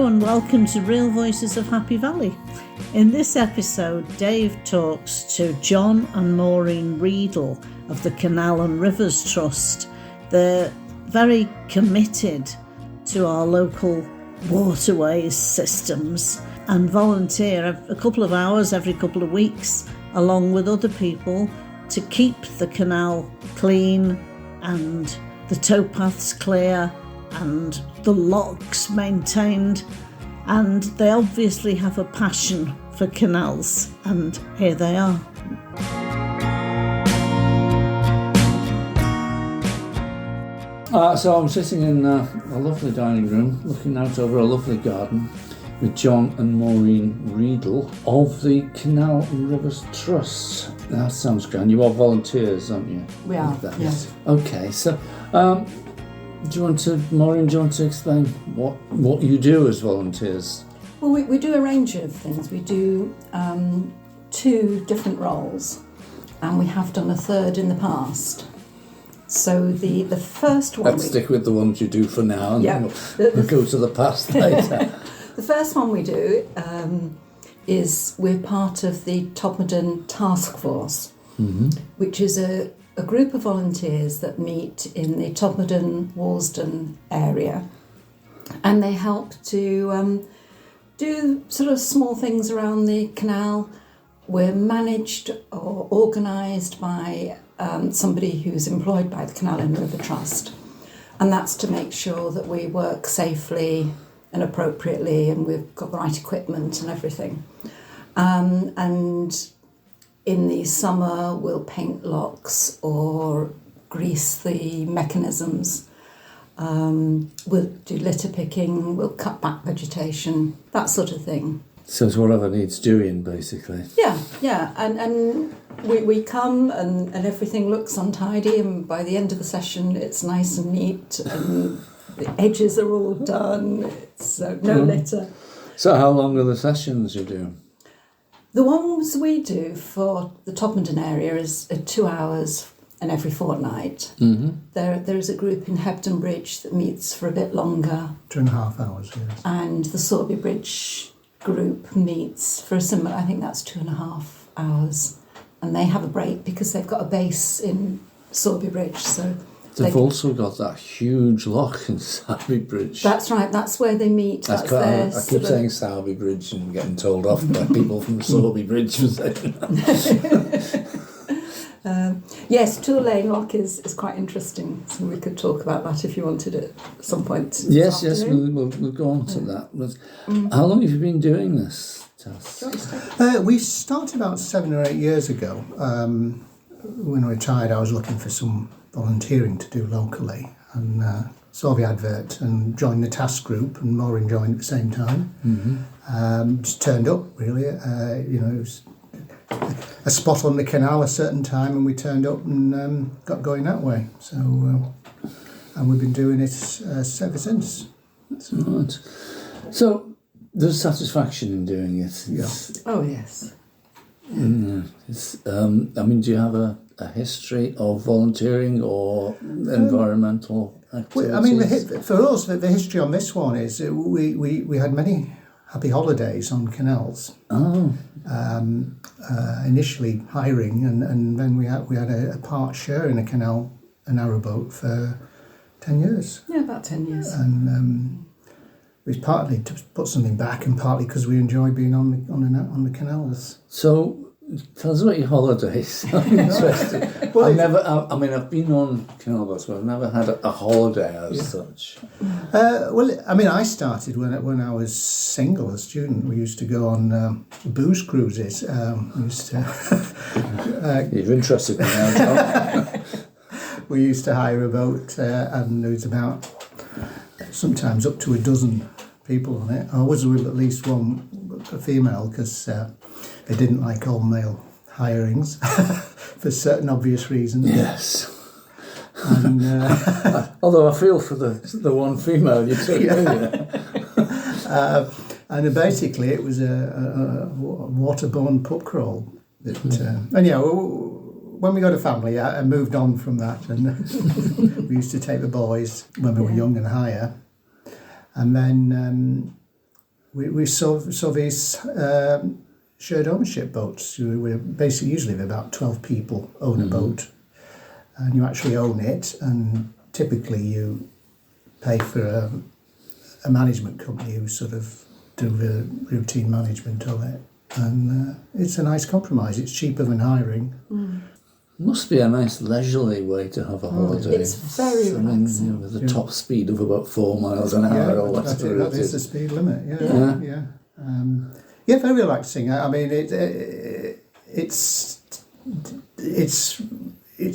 Hello and welcome to Real Voices of Happy Valley. In this episode, Dave talks to John and Maureen Readle of the Canal and Rivers Trust. They're very committed to our local waterways systems and volunteer a couple of hours every couple of weeks along with other people to keep the canal clean and the towpaths clear and the locks maintained, and they obviously have a passion for canals, and here they are. So I'm sitting in a lovely dining room looking out over a lovely garden with John and Maureen Readle of the Canal and Rivers Trust. That sounds grand. You are volunteers, aren't you? We are, yes. Okay, so Maureen, do you want to explain what you do as volunteers? Well, we do a range of things. We do 2 different roles, and we have done a third in the past. So the first one... Let's stick with the ones you do for now, and we'll go to the past later. The first one we do is we're part of the Todmorden Task Force, which is a group of volunteers that meet in the Todmorden, Walsden area, and they help to do sort of small things around the canal. We're managed or organised by somebody who's employed by the Canal and River Trust, and that's to make sure that we work safely and appropriately and we've got the right equipment and everything. And in the summer we'll paint locks or grease the mechanisms. We'll do litter picking, we'll cut back vegetation, that sort of thing. So it's whatever needs doing, basically. Yeah, and we come and everything looks untidy, and by the end of the session it's nice and neat and the edges are all done, it's no litter. So how long are the sessions you do? The ones we do for the Todmorden area is 2 hours and every fortnight. There is a group in Hebden Bridge that meets for a bit longer. 2.5 hours, yes. And the Sorby Bridge group meets for a similar, I think that's 2.5 hours. And they have a break because they've got a base in Sorby Bridge, so... They've also got that huge lock in Sorby Bridge. That's right, that's where they meet. I keep saying Sorby Bridge and getting told off by people from Sorby Bridge for saying that. Yes, Tool Lane Lock is quite interesting, so we could talk about that if you wanted it at some point. Yes, we'll go on to that. But how long have you been doing this, Tess? We started about 7 or 8 years ago. When I retired, I was looking for some volunteering to do locally, and saw the advert and joined the task group, and Maureen joined at the same time. Just turned up, really. It was a spot on the canal a certain time, and we turned up and got going that way. So, and we've been doing it ever since. Right. So there's satisfaction in doing it. Oh yes. Do you have a history of volunteering or environmental activities? For us, the history on this one is we had many happy holidays on canals. Initially hiring, and then we had a part share in a canal, a narrowboat for 10 years. Yeah, about 10 years. And it was partly to put something back, and partly because we enjoy being on the canals. So, tell us about your holidays. I'm interested. I've been on canal boats, but I've never had a holiday as such. I started when I was single, a student. We used to go on booze cruises. You're interested in now, John. We used to hire a boat, and there was about sometimes up to a dozen people on it. I was with at least one female, because they didn't like all male hirings for certain obvious reasons. Yes. And, although I feel for the one female you took and basically it was a waterborne pub crawl. When we got a family, I moved on from that, and we used to take the boys when we were young and hire. And then we saw these shared ownership boats. We basically usually about 12 people own a boat, and you actually own it, and typically you pay for a management company who sort of do the routine management of it, and it's a nice compromise. It's cheaper than hiring. Must be a nice leisurely way to have a holiday. It's very relaxing. With a top speed of about 4 miles an hour or whatever that is the speed limit. Yeah, very relaxing. I mean, it's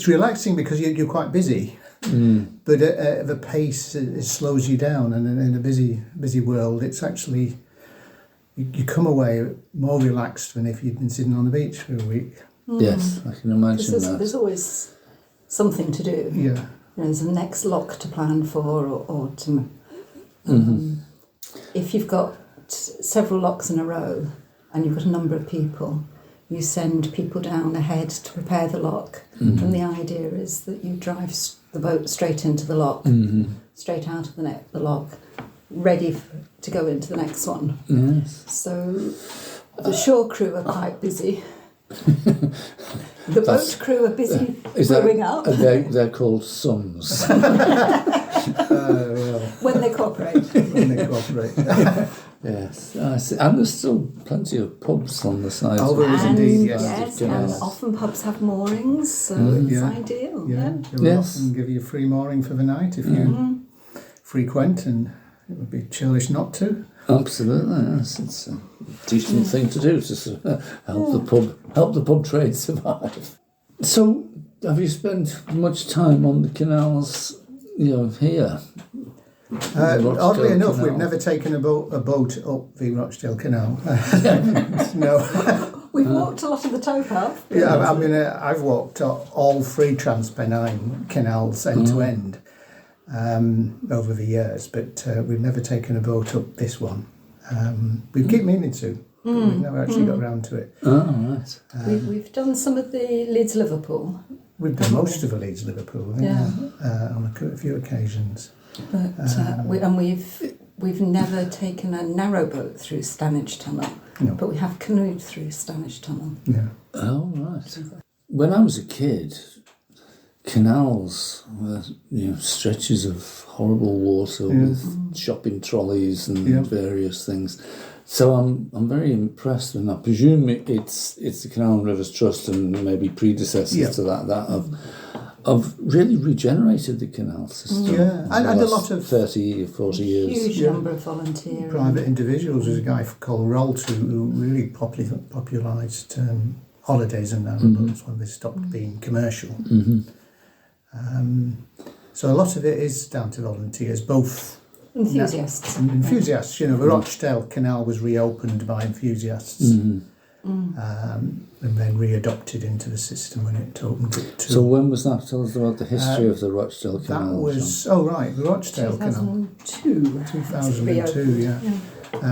relaxing because you're quite busy, but the pace it slows you down, and in a busy world, it's actually you come away more relaxed than if you'd been sitting on the beach for a week. Yes, I can imagine that. There's always something to do. Yeah. There's a next lock to plan for, or to. If you've got several locks in a row and you've got a number of people, you send people down ahead to prepare the lock, and the idea is that you drive the boat straight into the lock, straight out of the lock, ready to go into the next one. Yes. So the shore crew are quite busy. The boat crew are busy rowing up. They're called sums. When they cooperate. Yes, I see. And there's still plenty of pubs on the side. Oh, there is indeed, yes. Yes, and often pubs have moorings, so it's ideal. They'll often give you a free mooring for the night if you frequent, and it would be churlish not to. Absolutely, yes. It's a decent thing to do to help the pub trade survive. So, have you spent much time on the canals, here? Oddly enough, Canal. we've never taken a boat up the Rochdale Canal. No. We've walked a lot of the towpath. Yeah, I mean, I've walked all three Transpennine canals end to end over the years, but we've never taken a boat up this one. We keep meaning to, but we've never actually got around to it. Oh, right. We've done some of the Leeds-Liverpool. We've done most of the Leeds-Liverpool, on a few occasions. But we've never taken a narrow boat through Stanage Tunnel, but we have canoed through Stanage Tunnel. Yeah. Oh, right. When I was a kid, canals were stretches of horrible water with shopping trolleys and various things. So I'm very impressed, and I presume it's the Canal and Rivers Trust and maybe predecessors to that have really regenerated the canal system. Yeah, and a lot of 30 or 40 years. Huge number of volunteers. Private individuals. There's a guy called Readle who really popularised holidays and narrowboats when they stopped being commercial. So a lot of it is down to volunteers, both enthusiasts. Enthusiasts, the Rochdale Canal was reopened by enthusiasts. And then readopted into the system when it opened it to... So when was that? Tell us about the history of the Rochdale Canal. That was... John. Oh, right, the Rochdale Canal. 2002, yeah.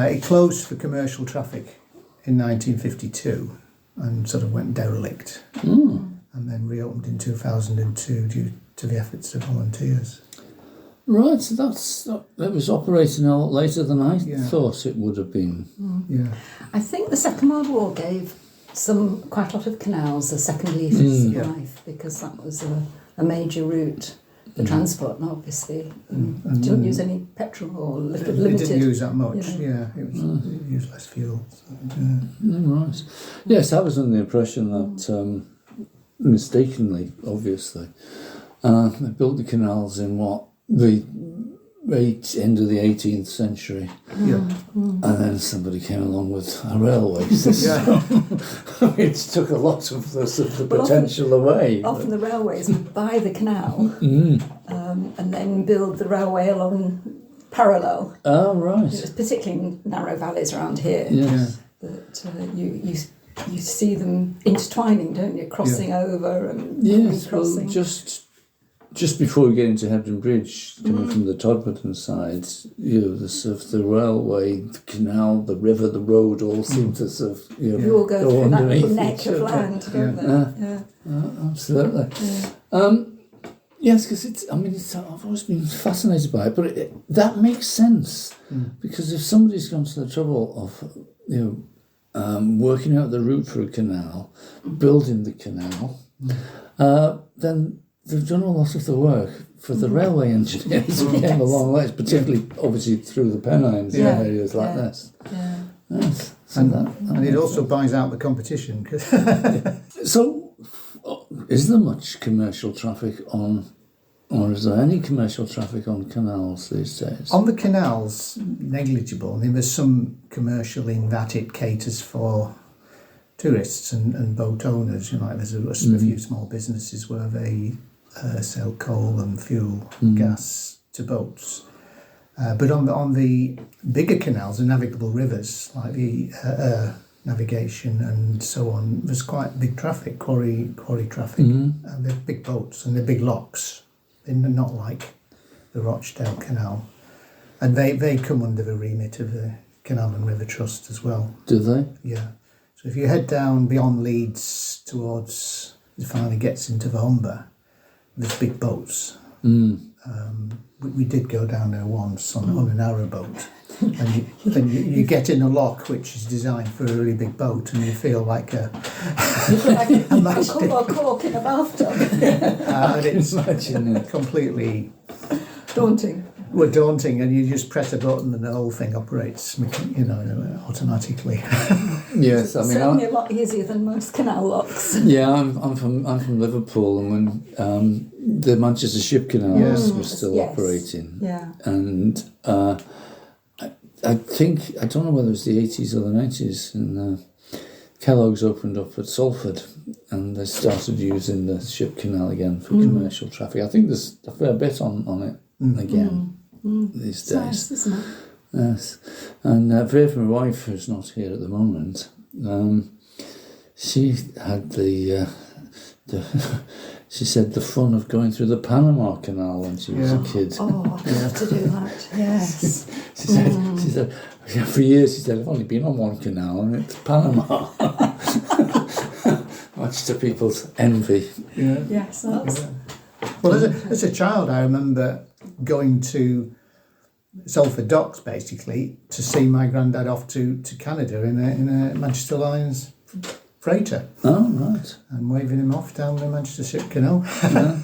It closed for commercial traffic in 1952 and sort of went derelict. And then reopened in 2002 due to the efforts of volunteers. Right, so it was operating a lot later than I thought it would have been. Yeah. I think the Second World War gave quite a lot of canals a second lease of life, because that was a major route for transport, and obviously didn't use any petrol or limited. It didn't use that much, it used less fuel. So, Right. Yes, I was under the impression that, mistakenly, obviously, they built the canals in the end of the 18th century. And then somebody came along with a railway system, which took a lot of the potential away. Often the railways would buy the canal and then build the railway along parallel. Oh, right. Particularly in narrow valleys around here. Yes. That you see them intertwining, don't you? Crossing over and recrossing. Well, just before we get into Hebden Bridge, coming from the Todmorden side, the railway, the canal, the river, the road all seem to sort of you all go through that neck of land, don't they? Absolutely. Yes, because I've always been fascinated by it, but that makes sense because if somebody's gone to the trouble of, working out the route for a canal, building the canal, then they've done a lot of the work for the railway engineers who came along later, particularly obviously through the Pennines and areas like this. Yeah. Yes, so and it also buys out the competition. So, is there much commercial traffic on, or is there any commercial traffic on canals these days? On the canals, negligible. I mean, there's some commercial in that it caters for tourists and boat owners. Like there's a few small businesses where they sell coal and fuel, gas to boats. But on the bigger canals, the navigable rivers, like the navigation and so on, there's quite big traffic, quarry traffic, and they're big boats and they're big locks. They're not like the Rochdale Canal, and they come under the remit of the Canal and River Trust as well. Do they? Yeah. So if you head down beyond Leeds towards, it finally gets into the Humber, there's big boats. We did go down there once on a narrow boat, and you get in a lock which is designed for a really big boat, and you feel like a cork in a bathtub. and it's completely Daunting. daunting, and you just press a button and the whole thing operates, automatically. Yes, Certainly a lot easier than most canal locks. Yeah, I'm from Liverpool, and when the Manchester Ship Canals were still operating, and I think, I don't know whether it was the 80s or the 90s, and Kellogg's opened up at Salford, and they started using the Ship Canal again for commercial traffic. I think there's a fair bit on it again these days. Nice, isn't it? Yes, and Viv, my wife, who's not here at the moment, she had she said the fun of going through the Panama Canal when she was a kid. Oh, I'd love to do that. Yes. She said, for years, she said, I've only been on one canal, and it's Panama. Much to people's envy. Yeah. Yes, that's... Yeah. Well, as a child, I remember going to Salford Docks, basically, to see my granddad off to Canada in a Manchester Lines freighter. Oh, right. And waving him off down the Manchester Ship Canal. Yeah.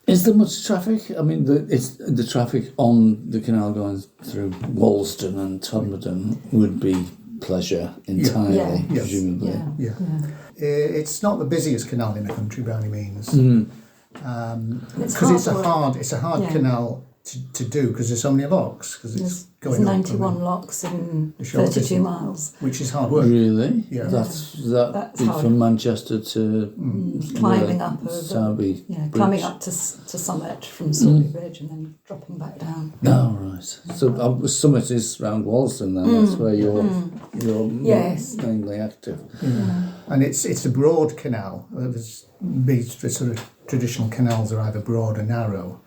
Is there much traffic? I mean, it's the traffic on the canal going through Walsden and Todmorden would be pleasure entirely, presumably. Yeah. It's not the busiest canal in the country by any means. Because it's a hard canal to do because there's so many locks. Because it's going there's 91 locks in 32 miles, which is hard work. Really? Yeah. That's hard. from Manchester to climbing up over Sowerby climbing up to Summit from Sowerby Bridge and then dropping back down. Oh, right. So Summit is round Walsden then. That's where you're mainly active. Yeah. And it's a broad canal. The sort of traditional canals are either broad or narrow,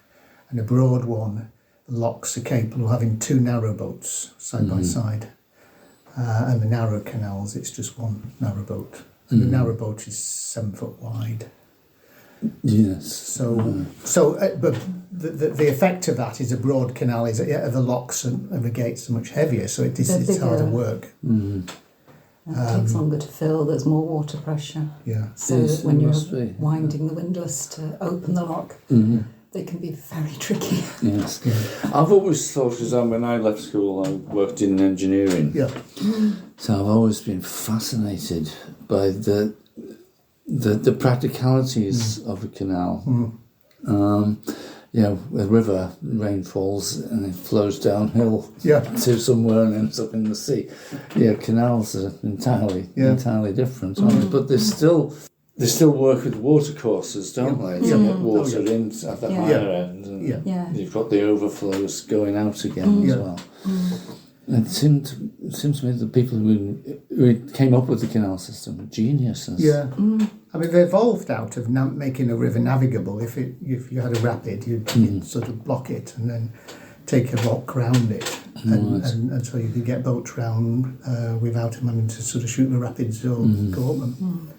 and a broad one, the locks are capable of having two narrow boats side by side, and the narrow canals, it's just one narrow boat, and the narrow boat is 7 foot wide. Yes. But the effect of that is a broad canal is the locks and the gates are much heavier, so it's harder work. It takes longer to fill, there's more water pressure. Yeah. So that when you're winding the windlass to open the lock, they can be very tricky. Yes. I've always thought, because when I left school, I worked in engineering. Yeah. So I've always been fascinated by the practicalities of a canal. A river, rain falls and it flows downhill to somewhere and ends up in the sea. Yeah, canals are entirely different, aren't they? But they still work with water courses, don't they? To get water in at the higher end, and you've got the overflows going out again as well. It seemed to me the people who came up with the canal system were geniuses. Yeah. I mean, they evolved out of making a river navigable. If you had a rapid, you'd sort of block it and then take a lock round it. And so you could get boats round without having to sort of shoot the rapids or go up them.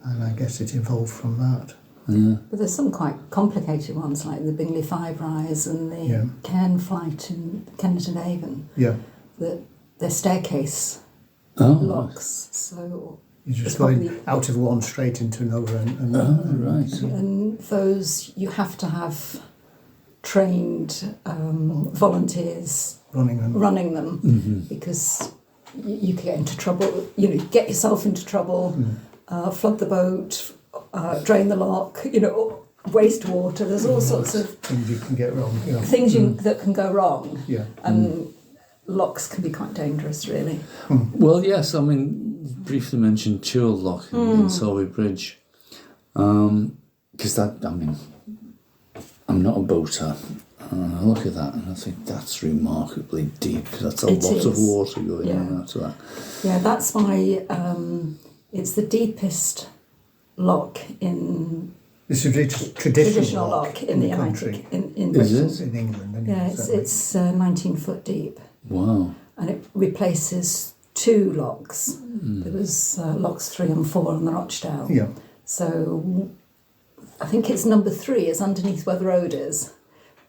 And I guess it evolved from that. But there's some quite complicated ones like the Bingley Five Rise and the Cairn Flight in Kennington Haven. Yeah. They're staircase Oh, locks. So You're just it's going probably- out of one straight into another. right. And those you have to have trained volunteers running them. them because you can get into trouble. You know, get yourself into trouble, flood the boat, drain the lock. You know, waste water. There's all sorts of Things you can get wrong. You know. things that can go wrong. Yeah. And locks can be quite dangerous, really. Well, yes, I mean, briefly mentioned Churl Lock in Solway Bridge. Because that, I mean, I'm not a boater. And I look at that and I think that's remarkably deep. That's a It lot of is. water going in Yeah. and out of that. Yeah, that's why it's the deepest lock in It's a traditional lock in the country. Atlantic in Is Britain. it? In England, anyway, Yeah, certainly. it's 19 foot deep, Wow. and it replaces two locks. There was locks 3 and 4 on the Rochdale. Yeah. So I think it's number 3 is underneath where the road is.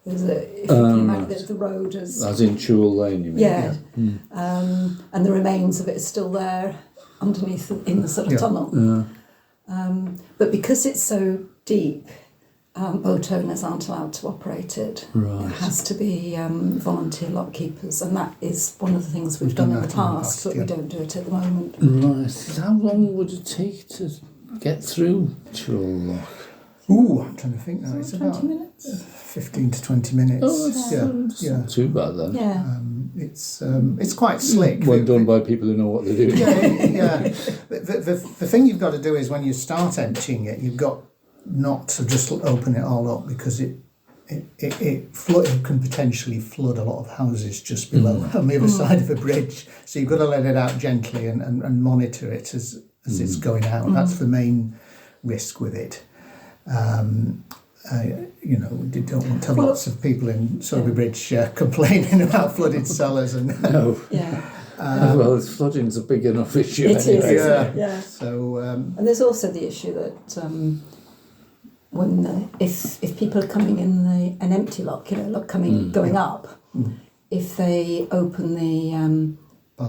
There's if you can imagine the road is As in Churl Lane, you mean? yeah, and the remains of it is still there underneath in the sort of tunnel. But because it's so deep, boat owners aren't allowed to operate it. Right. It has to be volunteer lock keepers, and that is one of the things we've done in the past, but we don't do it at the moment. Right. How long would it take to get through Churl Lock? Ooh, I'm trying to think now. It's 20 about minutes? 15 to 20 minutes. It's not too bad then. Yeah. It's quite slick. Well done by people who know what they're doing. Yeah. The thing you've got to do is when you start emptying it, you've got not to just open it all up because it can potentially flood a lot of houses just below on the other side of a bridge. So you've got to let it out gently and monitor it as it's going out. That's the main risk with it. We don't want to have lots of people in Solway Bridge complaining about flooded cellars and No. Yeah. Well, flooding's a big enough issue It is, anyway. isn't it? Yeah. So And there's also the issue that if people are coming in an empty lock, going up, if they open the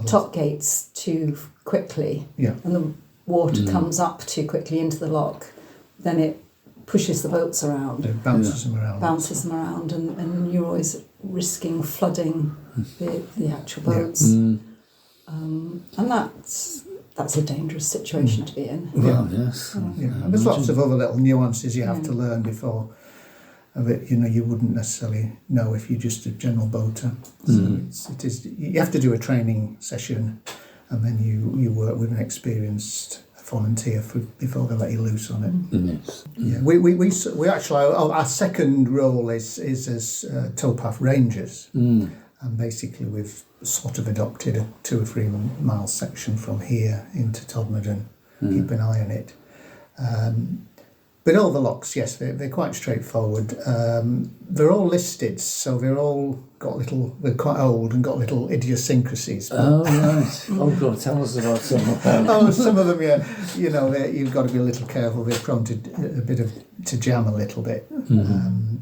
top gates too quickly and the water comes up too quickly into the lock, then it pushes the boats around. it bounces them around. And you're always risking flooding the actual boats. And that's a dangerous situation to be in. Well, yes. And there's lots of other little nuances you have to learn before of it. You wouldn't necessarily know if you're just a general boater. So it is. You have to do a training session, and then you work with an experienced volunteer before they let you loose on it. Yes. Yeah, we actually our second role is as towpath rangers, and basically we've sort of adopted a 2 or 3 mile section from here into Todmorden, keep an eye on it. But all the locks, yes, they're quite straightforward. They're all listed, so they're quite old and got little idiosyncrasies. Oh, right. Oh, God, tell us about some of them. Some of them, you've got to be a little careful. They're prone to jam a little bit, and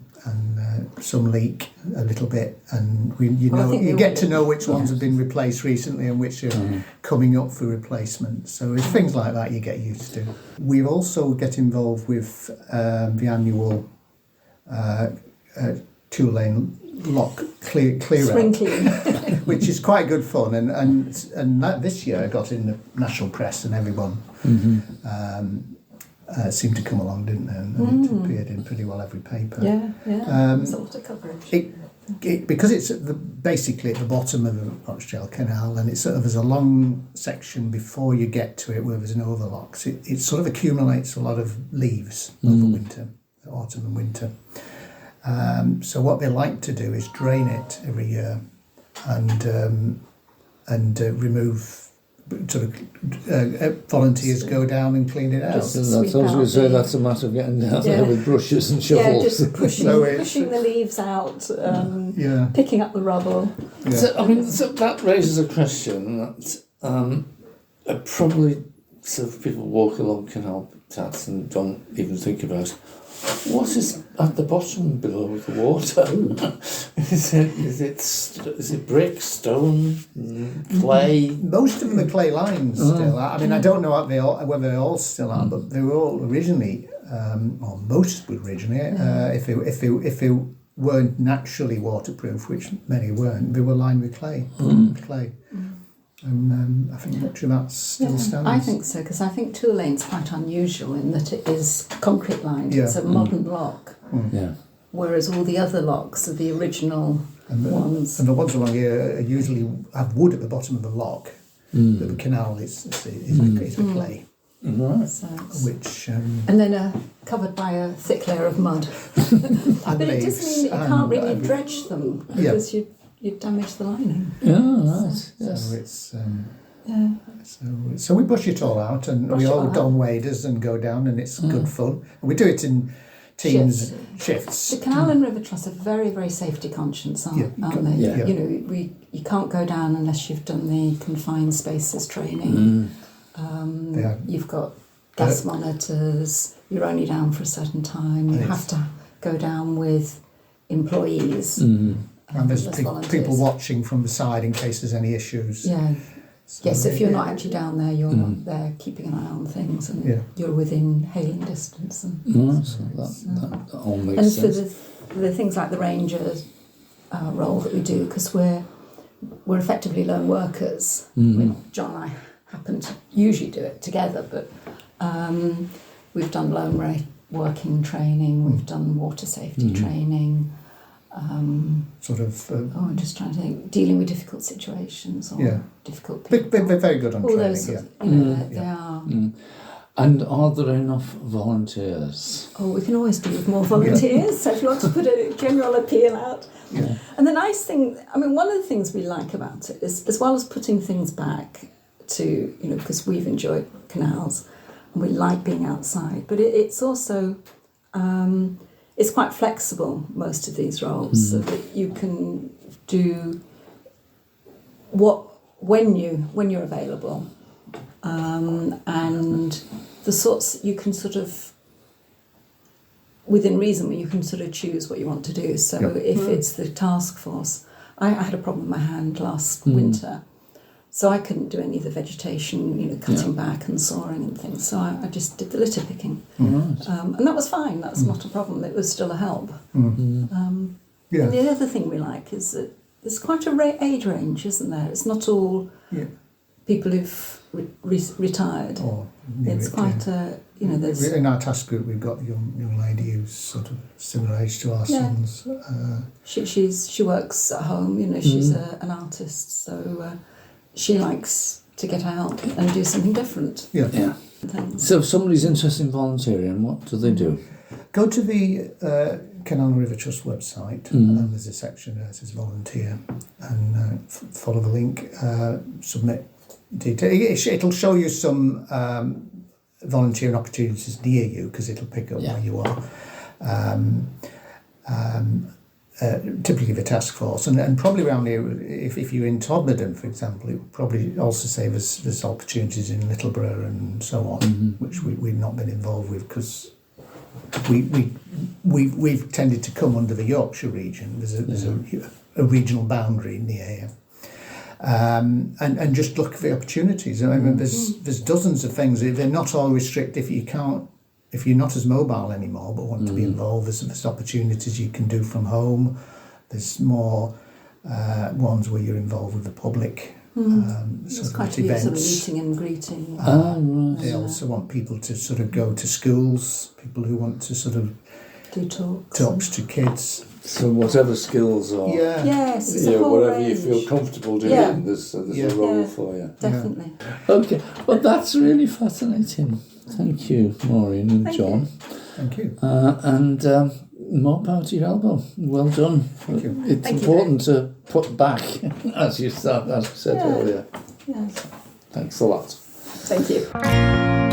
some leak a little bit. And you get to know which ones have been replaced recently and which are coming up for replacement. So it's things like that you get used to. We also get involved with the annual 2-lane lock clear Spring out, clean. which is quite good fun. And that this year I got in the national press and everyone seemed to come along, didn't they? And it appeared in pretty well every paper. Yeah. There's a lot of coverage. Because it's basically at the bottom of the Rochdale Canal, and it's sort of there's a long section before you get to it where there's no overlocks. It sort of accumulates a lot of leaves over winter, autumn and winter. So what they like to do is drain it every year and remove. Sort of volunteers go down and clean it out. That's I was going to say that's a matter of getting down there with brushes and shovels. Yeah, just pushing the leaves out, picking up the rubble. Yeah. So that raises a question that probably so people walk along canal tats and don't even think about what is at the bottom below the water. is it brick, stone, clay? Most of them are clay lines still. I mean, I don't know whether they all still are, but they were all originally, or most were originally, if they weren't naturally waterproof, which many weren't, they were lined with clay. And I think much of that still stands. I think so, because I think Tool Lane's quite unusual in that it is concrete lined. Yeah. It's a modern lock, Yeah. whereas all the other locks are the original ones. And the ones along here usually have wood at the bottom of the lock. But the canal is with clay, Right. So which and then covered by a thick layer of mud. But it does mean that you can't really dredge them because you damage the lining. Yeah, right. Yes. So it's so we bush it all out, and we all don waders and go down, and it's good fun. And we do it in teams shifts. The Canal and River Trust are very, very safety conscious, aren't they? Yeah. You know, you can't go down unless you've done the confined spaces training. You've got gas monitors. You're only down for a certain time. You have to go down with employees. And there's people watching from the side in case there's any issues. Yeah. Yes, if you're not actually down there, you're not there keeping an eye on things, and you're within hailing distance. And So that all makes sense. And for the things like the ranger role that we do, because we're effectively lone workers. I mean, John and I happen to usually do it together, but we've done lone working training, we've done water safety training. I'm just trying to think, dealing with difficult situations or difficult people. They're very good on all training. those sorts they are. And are there enough volunteers? Oh, we can always do with more volunteers. So if you want to put a general appeal out. And the nice thing, I mean, one of the things we like about it is, as well as putting things back to, because we've enjoyed canals and we like being outside, but it's also, it's quite flexible, most of these roles, so that you can do when you're available, and the sorts you can sort of, within reason, you can sort of choose what you want to do. So if it's the task force, I had a problem with my hand last winter, so I couldn't do any of the vegetation, cutting back and sawing and things. So I just did the litter picking, and that was fine. That's not a problem. It was still a help. And the other thing we like is that there's quite a age range, isn't there? It's not all people who've retired. It's quite a there's in our task group we've got a young lady who's sort of similar age to our sons. She works at home. She's an artist, so. She likes to get out and do something different. Yeah. So if somebody's interested in volunteering, what do they do? Go to the Canal and River Trust website, and there's a section there that says volunteer, and follow the link, submit details. It'll show you some volunteering opportunities near you, because it'll pick up where you are. Typically the task force, and probably around here, if you're in Todmorden, for example, it would probably also say there's opportunities in Littleborough and so on, which we've not been involved with, because we've tended to come under the Yorkshire region. There's a regional boundary near here, and just look for the opportunities. I mean, there's dozens of things. They're not all restricted. If you're not as mobile anymore but want to be involved, there's opportunities you can do from home. There's more ones where you're involved with the public. There's quite a few sort of meeting and greeting. They also want people to sort of go to schools, people who want to sort of do talks to kids. So whatever skills are, yes, it's a whole whatever range. you feel comfortable doing, there's a role for you. Definitely. Okay, well that's really fascinating. Thank you, Maureen and John. Thank you. And more power to your elbow. Well done. Thank you. It's important to put back, as you said earlier. Yes. Thanks a lot. Thank you.